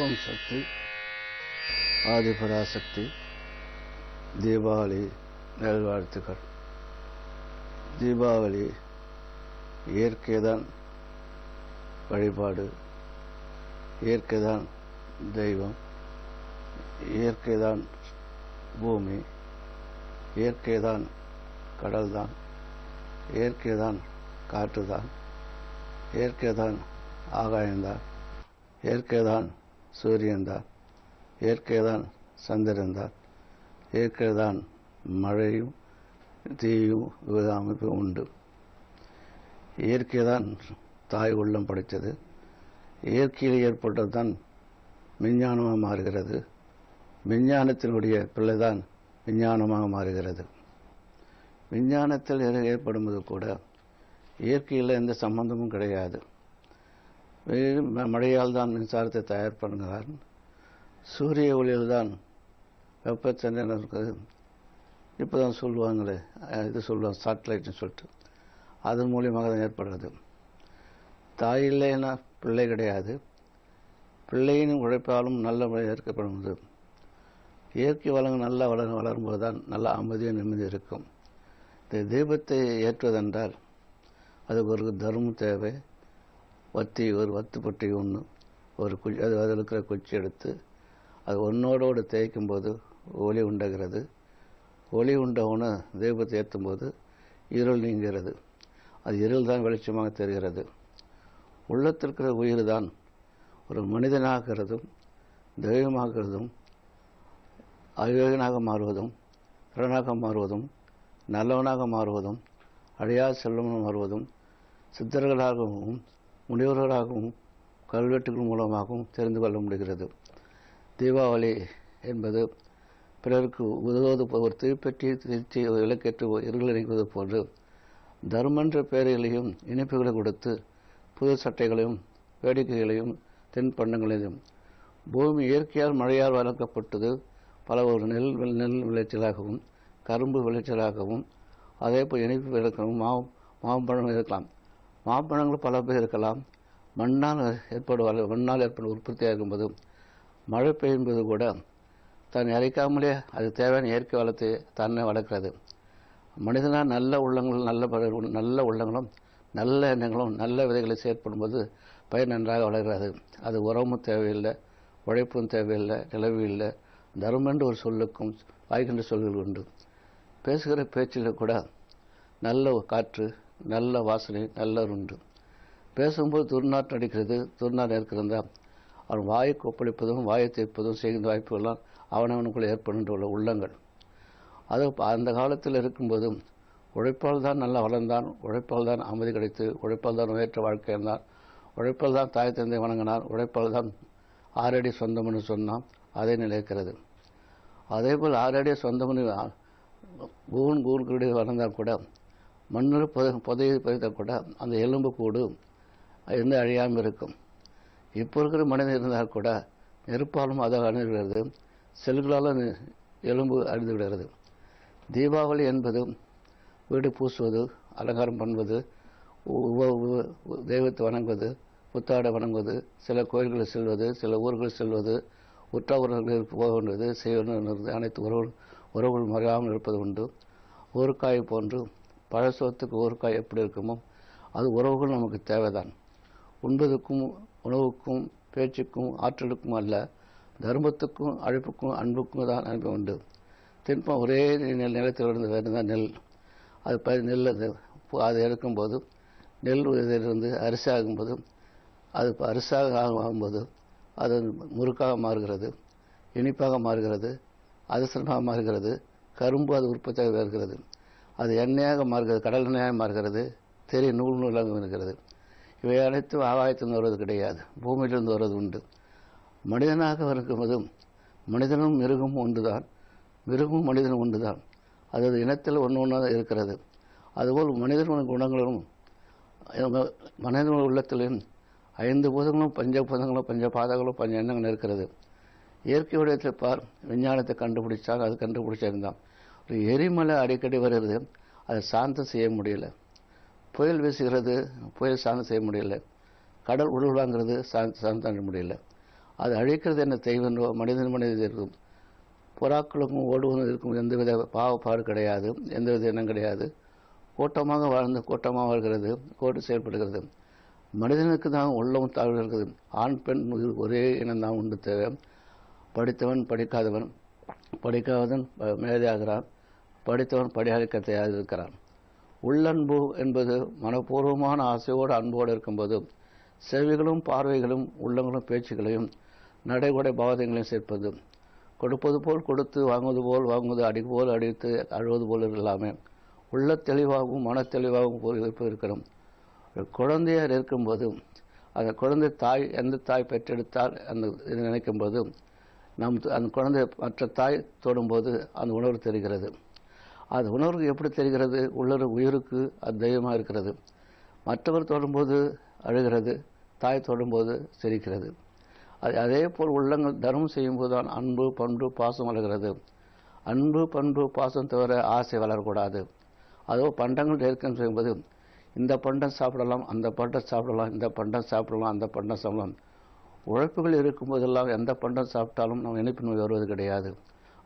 ஓம் சக்தி ஆதிபராசக்தி. தீபாவளி நல்வாழ்த்துக்கள். தீபாவளி இயற்கைதான் வழிபாடு, இயற்கைதான் தெய்வம், இயற்கைதான் பூமி, இயற்கைதான் கடல்தான், இயற்கைதான் காற்றுதான், இயற்கைதான் ஆகாயம்தான், இயற்கைதான் சூரியன்தான், இயற்கைதான் சந்திரன்தான், இயற்கைதான் மழையும் தீயும் வித அமைப்பு உண்டு. இயற்கைதான் தாய் உள்ளம் படைத்தது. இயற்கையில் ஏற்பட்டதுதான் விஞ்ஞானமாக மாறுகிறது. விஞ்ஞானத்தினுடைய பிள்ளைதான் விஞ்ஞானமாக மாறுகிறது. விஞ்ஞானத்தில் ஏற்படும்போது கூட இயற்கையில் எந்த சம்பந்தமும் கிடையாது. மழையால் தான் மின்சாரத்தை தயார் பண்ணுகிறார். சூரிய ஒளியில் தான் வெப்பச்சலனம் இருக்குது. இப்போ தான் சொல்லுவாங்களே, இது சொல்லுவாங்க சேட்டலைட்னு சொல்லிட்டு, அதன் மூலியமாக தான் ஏற்படுறது. தாய் இல்லைன்னா பிள்ளை கிடையாது. பிள்ளையின் உழைப்பாலும் நல்ல முறை ஏற்கப்படுவது. இயற்கை வளங்கள் நல்ல வளரும்போது தான் நல்ல அமைதியும் நிம்மதி இருக்கும். இந்த தீபத்தை ஏற்றுவதென்றால் அதுக்கு ஒரு தர்மம் தேவை. ஒரு வத்துப்பட்டி ஒன்று, ஒரு அது அதில் இருக்கிற குச்சி எடுத்து அது ஒன்றோடு தேய்க்கும் போது ஒளி உண்டாகிறது. ஒளி உண்டவுன்னு தீபத்தை ஏற்றும் போது இருள் நீங்கிறது. அது இருள் தான் வெளிச்சமாக தெரிகிறது. உள்ளத்திற்கிற உயிர் தான் ஒரு மனிதனாகிறதும் தெய்வமாகிறதும் அயோகனாக மாறுவதும் திறனாக மாறுவதும் நல்லவனாக மாறுவதும் அழியா செல்வமாக மாறுவதும் சித்தர்களாகவும் முனிவர்களாகவும் கல்வெட்டுகள் மூலமாகவும் தெரிந்து கொள்ள முடிகிறது. தீபாவளி என்பது பிறருக்கு உதவுவது, ஒரு தீப்பெட்டி திருச்சி விளக்கேற்று இருள் நீக்குவது போன்று தர்மன்ற பெயர்களையும் இனிப்புகளை கொடுத்து புது சட்டைகளையும் வேடிக்கைகளையும் தென்பண்டங்களையும் பூமி இயற்கையால் மழையால் வளர்க்கப்பட்டது. பல ஒரு நெல் விளைச்சலாகவும் கரும்பு விளைச்சலாகவும் அதே போல் இனிப்பு விளக்கவும் மாம்பழம் இருக்கலாம். மாம்பழங்கள் பல பேர் இருக்கலாம். மண்ணால் ஏற்படும் உற்பத்தியாக இருக்கும்போது மழை பெய்யும்போது கூட தான் இறைக்காமலே அது தேவையான இயற்கை வளத்தை தன்னை வளர்க்கிறது. மனிதனால் நல்ல உள்ளங்களும் நல்ல உள்ளங்களும் நல்ல எண்ணங்களும் நல்ல விதைகளை செயற்படும்போது பயிர் நன்றாக வளர்கிறது. அது உரமும் தேவையில்லை, உழைப்பும் தேவையில்லை, நிலவு இல்லை. தர்மம் என்று ஒரு சொல்லுக்கும் வாய்கின்ற சொல்கள் உண்டு. பேசுகிற பேச்சில் கூட நல்ல காற்று, நல்ல வாசனை, நல்ல உண்டு. பேசும்போது துர்நாற்றம் அடிக்கிறது. துர்நாற்றம் இருக்கிறதா அவன் வாயை கொப்பளிப்பதும் வாயை தேய்ப்பதும் செய்கின்ற வாய்ப்புகள்லாம் அவனவனுக்குள் ஏற்படுகின்ற உள்ளங்கள். அது அந்த காலத்தில் இருக்கும்போதும் உழைப்பால் தான் நல்லா வளர்ந்தான், உழைப்பால் தான் அமைதி கிடைத்து, உழைப்பால் தான் உயர்ற்ற வாழ்க்கை இருந்தான், உழைப்பால் தான் தாய் தந்தை வணங்கினார், உழைப்பால் தான் 6 அடி சொந்தம்னு சொன்னான். அதே நிலைக்கிறது. அதே போல் 6 அடி சொந்தம்னு கூடு வளர்ந்தால் கூட மண்ணில் புதையை பதித்தால் கூட அந்த எலும்பு கூடு எந்த அழியாமல் இருக்கும். இப்போ இருக்கிற மனிதன் இருந்தால் கூட நெருப்பாலும் அதாக அணுகிறது, செல்களால் எலும்பு அழிந்து விடுகிறது. தீபாவளி என்பது வீடு பூசுவது, அலங்காரம் பண்ணுவது, தெய்வத்தை வணங்குவது, புத்தாடை வணங்குவது, சில கோயில்களில் செல்வது, சில ஊர்களில் செல்வது, உற்ற உறவுகளுக்கு போக வேண்டியது, செய்வது, அனைத்து உறவுகள் மறையாமல் இருப்பது உண்டு. ஊறுக்காய் போன்று பழசோத்துக்கு ஊறுக்காய் எப்படி இருக்குமோ அது உறவுகள் நமக்கு தேவைதான். உண்பதுக்கும் உணவுக்கும் பேச்சுக்கும் ஆற்றலுக்கும் அல்ல, தர்மத்துக்கும் அழைப்புக்கும் அன்புக்கும் தான் அனுப்பி உண்டு. தின்பம் ஒரே நிலத்தில் இருந்து வேறுதான் நெல். அது நெல் அது எடுக்கும்போது நெல் இதிலிருந்து அரிசி ஆகும்போது அது அரிசாக ஆகும்போது அது முறுக்காக மாறுகிறது, இனிப்பாக மாறுகிறது, அதிர்ஷ்டமாக மாறுகிறது. கரும்பு அது உற்பத்தியாக வருகிறது. அது எண்ணெயாக மாறுகிறது, கடல் எண்ணெயாக மாறுகிறது, நூலாக இருக்கிறது. இவை அனைத்தும் ஆகாயத்திலிருந்து வருவது கிடையாது, பூமியிலிருந்து வருவது உண்டு. மனிதனாக இருக்கும்போதும் மனிதனும் மிருகமும் ஒன்றுதான், மிருகமும் மனிதனும் ஒன்றுதான். அதாவது இனத்தில் ஒன்று இருக்கிறது. அதுபோல் மனிதனுடைய குணங்களும் மனிதனுடைய உள்ளத்திலும் 5 பூதங்களும் பஞ்ச பாதங்களும் 5 எண்ணங்களும் இருக்கிறது. இயற்கை உடையத்தில் பார், விஞ்ஞானத்தை கண்டுபிடிச்சால் அது கண்டுபிடிச்சிருந்தான். ஒரு எரிமலை அடிக்கடி வருகிறது, அதை சாந்தம் செய்ய முடியல. புயல் வீசுகிறது, புயல் சாந்தம் செய்ய முடியல. கடல் உள்வாங்கிறது, சாந்தம் முடியல. அது அழிக்கிறது என்ன தெய்வன்றோ மனிதன் இருக்கும். புறாக்களுக்கும் ஓடுவதும் இருக்கும் எந்தவித பாவப்பாடு கிடையாது, எந்தவித எண்ணம் கிடையாது. கூட்டமாக வாழ்ந்து கூட்டமாக வாழ்கிறது, கோட்டு செயல்படுகிறது. மனிதனுக்கு தான் உள்ளமும் தாழ்வு இருக்குது. ஆண் பெண் ஒரே இனம்தான் உண்டு தேவை. படித்தவன் படிக்காதவன், படிக்காதவன் மேதையாகிறான், படித்தவன் படியாளிக்கத்தையாக இருக்கிறான். உள்ளன்பு என்பது மனப்பூர்வமான ஆசையோடு அன்போடு இருக்கும்போது செவிகளும் பார்வைகளும் உள்ளங்களும் பேச்சுகளையும் நடைமுறை பாவத்தைகளையும் சேர்ப்பது. கொடுப்பது போல் கொடுத்து வாங்குவது போல் வாங்குவது, அடி போல் அடித்து அழுவது போல் இல்லாமல் உள்ள தெளிவாகவும் மன தெளிவாகவும் இருக்கணும். குழந்தையார் இருக்கும்போது அந்த குழந்தை தாய் எந்த தாய் பெற்றெடுத்தால் அந்த இது நினைக்கும்போது அந்த குழந்தை மற்ற தாய் தொடும்போது அந்த உணர்வு தெரிகிறது. அது உணர்வு எப்படி தெரிகிறது? உள்ளொரு உயிருக்கு அது தெய்வமாக இருக்கிறது. மற்றவர் தொடும்போது அழுகிறது, தாய் தொடும்போது சிரிக்கிறது. அதே போல் உள்ளங்கள் தர்மம் செய்யும்போது தான் அன்பு பண்பு பாசம் வளர்கிறது. அன்பு பண்பு பாசம் தவிர ஆசை வளரக்கூடாது. அதோ பண்டங்கள் ஏற்கம் செய்யும்போது இந்த பண்டம் சாப்பிடலாம், அந்த பண்டம் சாப்பிடலாம், இந்த பண்டம் சாப்பிடலாம், அந்த பண்டம் சாப்பிடலாம். உழைப்புகள் இருக்கும்போதெல்லாம் எந்த பண்டம் சாப்பிட்டாலும் நம்ம இணைப்பு நோய் வருவது கிடையாது,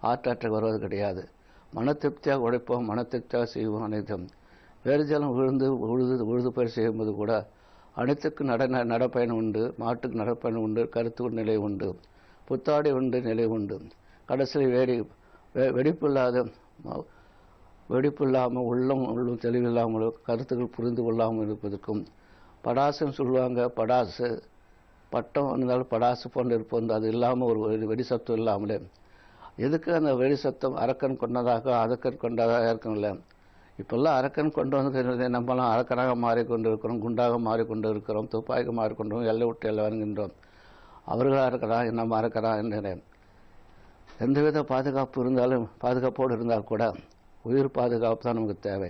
ஆற்றாற்ற வருவது கிடையாது. மன திருப்தியாக உழைப்போம், மன திருப்தியாக செய்வோம். அனைத்தும் வேறு ஜலம் உழுது பயிர் செய்யும்போது கூட அனைத்துக்கு நடப்பயணம் உண்டு, மாட்டுக்கு நடப்பயணம் உண்டு, கருத்து நிலை உண்டு, புத்தாடை உண்டு, நிலை உண்டு. கடைசியில் வெடிப்பு இல்லாமல் உள்ளம் தெளிவில்லாமலோ கருத்துக்கள் புரிந்து கொள்ளாமல் இருப்பதற்கும் படாசுன்னு சொல்லுவாங்க. படாசு பட்டம் இருந்தாலும் படாசு போன்று இருப்பது அது இல்லாமல் ஒரு வெடி சத்தம் இல்லாமலே எதுக்கு அந்த வெடி சத்தம் அரக்கன் கொண்டதாக அதக்கன் கொண்டதாக இருக்கும்ல. இப்போல்லாம் அரக்கன் கொண்டு வந்து நம்மளாம் அரக்கனாக மாறிக்கொண்டு இருக்கிறோம், குண்டாக மாறிக்கொண்டு இருக்கிறோம், துப்பாக்கி மாறிக்கொண்டோம், எல்லை விட்டு எல்லை வருகின்றோம். அவர்களாக இருக்கிறான் நம்ம அறக்கிறான் என்ற எந்தவித பாதுகாப்போடு இருந்தால் கூட உயிர் பாதுகாப்பு தான் நமக்கு தேவை.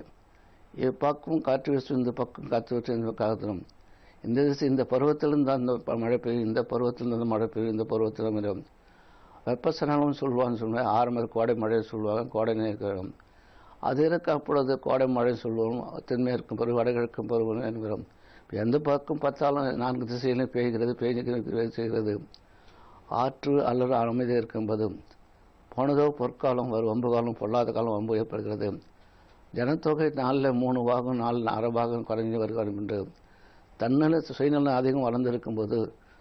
இப்பக்கம் காற்று வீசு, இந்த பக்கம் காற்று வீசு, இந்த காத்திரம் இந்த திசை இந்த பருவத்திலிருந்து அந்த மழை பெய்யும், இந்த பருவத்திலிருந்து அந்த மழை பெய்யும், இந்த பருவத்திலும் வெப்பசனம்னு சொல்லுவான்னு ஆரம்பத்தில் கோடை மழை சொல்லுவாங்க, கோடை நேரம் அது இருக்க அப்பொழுது கோடை மழை சொல்லுவோம். தென்மேற்கும் பருவம் வடகிழக்கும் பருவம் என்கிறோம். எந்த பக்கம் பார்த்தாலும் 4 திசையிலும் பெய்கிறது செய்கிறது. ஆற்று அல்லது அமைதியாக இருக்கும்போது போனதோ பொற்காலம் வரும், வம்பு காலம் பொல்லாத காலம் வம்பு ஏற்படுகிறது. ஜனத்தொகை 4 3 பாகம் 4 அரை பாகம் குறைஞ்சி வருகிறோம் என்று சுயநலம் அதிகம் வளர்ந்திருக்கும்போது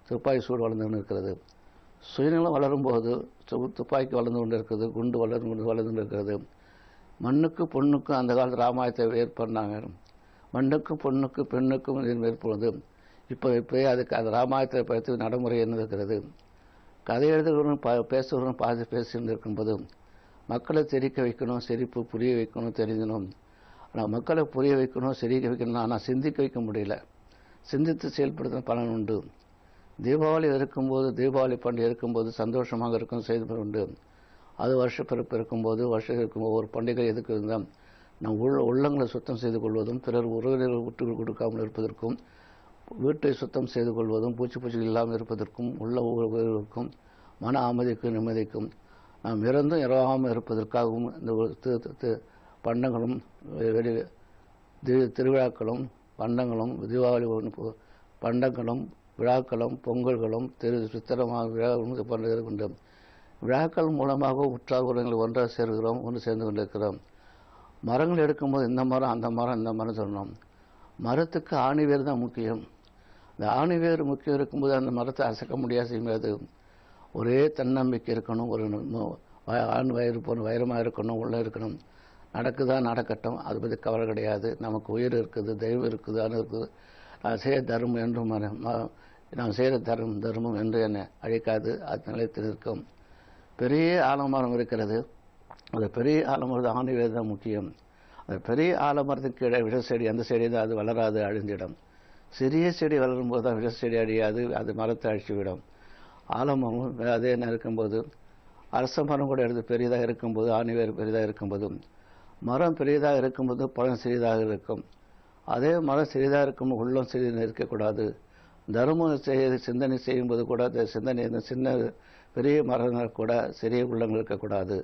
துப்பாக்கி சூடு வளர்ந்து இருக்கிறது. சுயநலம் வளரும்போது துப்பாக்கி வளர்ந்து கொண்டு இருக்கிறது, குண்டு வளர்ந்து இருக்கிறது. மண்ணுக்கு பொண்ணுக்கும் அந்த காலத்து ராமாயணத்தை ஏற்படுறாங்க. மண்ணுக்கும் பொண்ணுக்கும் பெண்ணுக்கும் ஏற்படுவது இப்போ அதுக்கு அந்த ராமாயணத்தை பற்றி நடைமுறை என்ன இருக்கிறது. கதை எழுதுகிறவரும் பேசுகிறவரும் பாதி பேசிட்டு இருக்கும்போது மக்களை தெரிக்க வைக்கணும், சிரிப்பு புரிய வைக்கணும், தெரிஞ்சணும். ஆனால் மக்களை புரிய வைக்கணும், சிரிக்க வைக்கணும், ஆனால் சிந்திக்க வைக்க முடியல. சிந்தித்து செயல்படுத்த பலன் உண்டு. தீபாவளி இருக்கும்போது, தீபாவளி பண்டிகை இருக்கும்போது சந்தோஷமாக இருக்கும் செய்து உண்டு. அது வருஷப்பிறப்பு இருக்கும்போது ஒரு பண்டிகை எதுக்கு இருந்தால் நம் உள்ளங்களை சுத்தம் செய்து கொள்வதும், பிறர் உறவினர்கள் விட்டு கொடுக்காமல் இருப்பதற்கும், வீட்டை சுத்தம் செய்து கொள்வதும், பூச்சிகள் இல்லாமல் இருப்பதற்கும், உள்ள உறவுகளுக்கும், மன அமைதிக்கும் நிம்மதிக்கும், நாம் இறந்தும் இறவாமல் இருப்பதற்காகவும் இந்த பண்டங்களும் திருவிழாக்களும் பண்டங்களும் தீபாவளி பண்டங்களும் விழாக்களும் பொங்கல்களும் சித்திரமாக விழாக்களும் பண்ணுறது. விழாக்கள் மூலமாக உற்றார் உறவுகளை ஒன்றாக சேர்கிறோம், ஒன்று சேர்ந்து கொண்டிருக்கிறோம். மரங்கள் எடுக்கும்போது இந்த மரம் அந்த மரம் இந்த மரம் சொல்லணும். மரத்துக்கு ஆணிவேர் தான் முக்கியம். இந்த ஆணிவேர் முக்கியம் இருக்கும்போது அந்த மரத்தை அசைக்க முடியாது செய்யும்போது ஒரே தன்னம்பிக்கை இருக்கணும். ஒரு ஆண் வயிறு போன வைரமாக இருக்கணும், உள்ளே இருக்கணும். நடக்குதா நடக்கட்டும், அதை பற்றி கவலை கிடையாது. நமக்கு உயிர் இருக்குது, தெய்வம் இருக்குது, அது இருக்குது. நான் செய்ய தர்மம் என்றும் நான் செய்கிற தர்மம் என்று என்னை அழிக்காது, அது நிலைத்து இருக்கும். பெரிய ஆலமரம் இருக்கிறது. அந்த பெரிய ஆலமரம் ஆணிவேர் தான் முக்கியம். அந்த பெரிய ஆலமரத்துக்கு கீழே விஷ செடி, அந்த செடி தான் அது வளராது, அழிஞ்சிடும். சிறிய செடி வளரும்போது தான் விஷ செடி அழியாது, அது மரத்தை அழிச்சுவிடும். ஆலமரம் அதே என்ன இருக்கும்போது அரச மரம் கூட எடுத்து பெரியதாக இருக்கும்போது, ஆணிவேர் பெரியதாக இருக்கும்போது, மரம் பெரியதாக இருக்கும்போது பழம் சிறியதாக இருக்கும். அதே மரம் சிறியதாக இருக்கும்போது உள்ளம் சிறிது இருக்கக்கூடாது. தர்மம் சிந்தனை செய்யும்போது கூட அந்த சிந்தனை சின்ன பெரிய மரம் கூட சிறிய உள்ளங்கள் இருக்கக்கூடாது.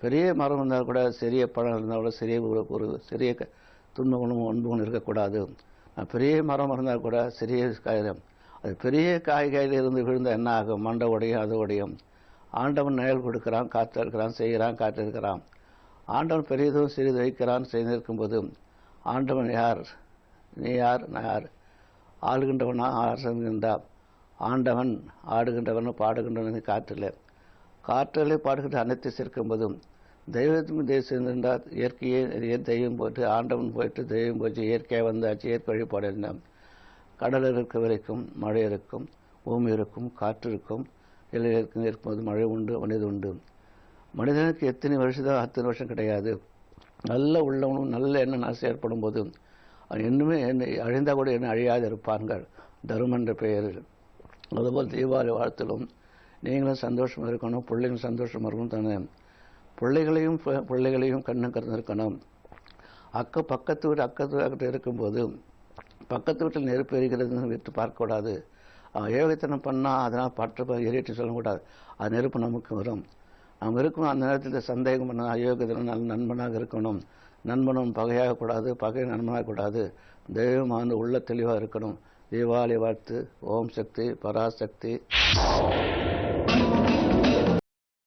பெரிய மரம் இருந்தால் கூட சிறிய பழம் இருந்தால் கூட சிறிய துன்பங்களும் ஒன்புகளும் இருக்கக்கூடாது. பெரிய மரம் இருந்தால் கூட சிறிய காயம். அது பெரிய காய்கையில் இருந்து விழுந்த என்ன ஆகும்? மண்டை உடையும், அது உடையும். ஆண்டவன் நிழல் கொடுக்கிறான், காத்து இருக்கிறான், செய்கிறான், காத்திருக்கிறான். ஆண்டவன் பெரியதும் சிறிது வைக்கிறான் செய்திருக்கும்போது ஆண்டவன் யார்? நீ யார்? நான் யார்? ஆளுகின்றவனா அரசுகின்றா? ஆண்டவன் ஆடுகின்றவன் பாடுகின்றவன் காற்றில். காற்றிலே பாடுகின்ற அனைத்து சேர்க்கும்போதும் தெய்வத்துக்கும் தேசியிருந்தால் இயற்கையே தெய்வம் போட்டு ஆண்டவன் போயிட்டு தெய்வம் போச்சு, இயற்கையாக வந்தாச்சு, இயற்கை வழிபாடு என்ன? கடல் இருக்க வரைக்கும் மழை இருக்கும், பூமி இருக்கும், காற்று இருக்கும், எல்லையில் இருக்கும்போது மழை உண்டு, மனிதன் உண்டு. மனிதனுக்கு எத்தனை வருஷம் தான்? அத்தனை வருஷம் கிடையாது. நல்ல உள்ளவனும் நல்ல எண்ணம் நாசம் ஏற்படும் போது இன்னுமே என்ன அழிந்தால் கூட என்ன அழியாது இருப்பார்கள் தர்மம் என்ற பெயரில். அதுபோல் தீபாவளி வாழ்த்திலும் நீங்களும் சந்தோஷமாக இருக்கணும், பிள்ளைங்களும் சந்தோஷமாக இருக்கணும் தானே. பிள்ளைகளையும் கண்ணு கறந்து இருக்கணும். பக்கத்து வீட்டு இருக்கும்போது பக்கத்து வீட்டில் நெருப்பு எரிக்கிறதுன்னு விட்டு பார்க்கக்கூடாது. ஏகத்தனம் பண்ணால் அதனால் பற்ற எரிட்டு சொல்லக்கூடாது. அது நெருப்பு நமக்கு வரும். நாம் இருக்கணும். அந்த நேரத்தில் சந்தேகம் பண்ண அயோக்கியத்தில் நல்ல நண்பனாக இருக்கணும். நண்பனும் பகையாகக்கூடாது, பகை நண்பனாகக்கூடாது. தெய்வமான உள்ள தெளிவாக இருக்கணும். தீபாவளி வாழ்த்து. ஓம் சக்தி பராசக்தி.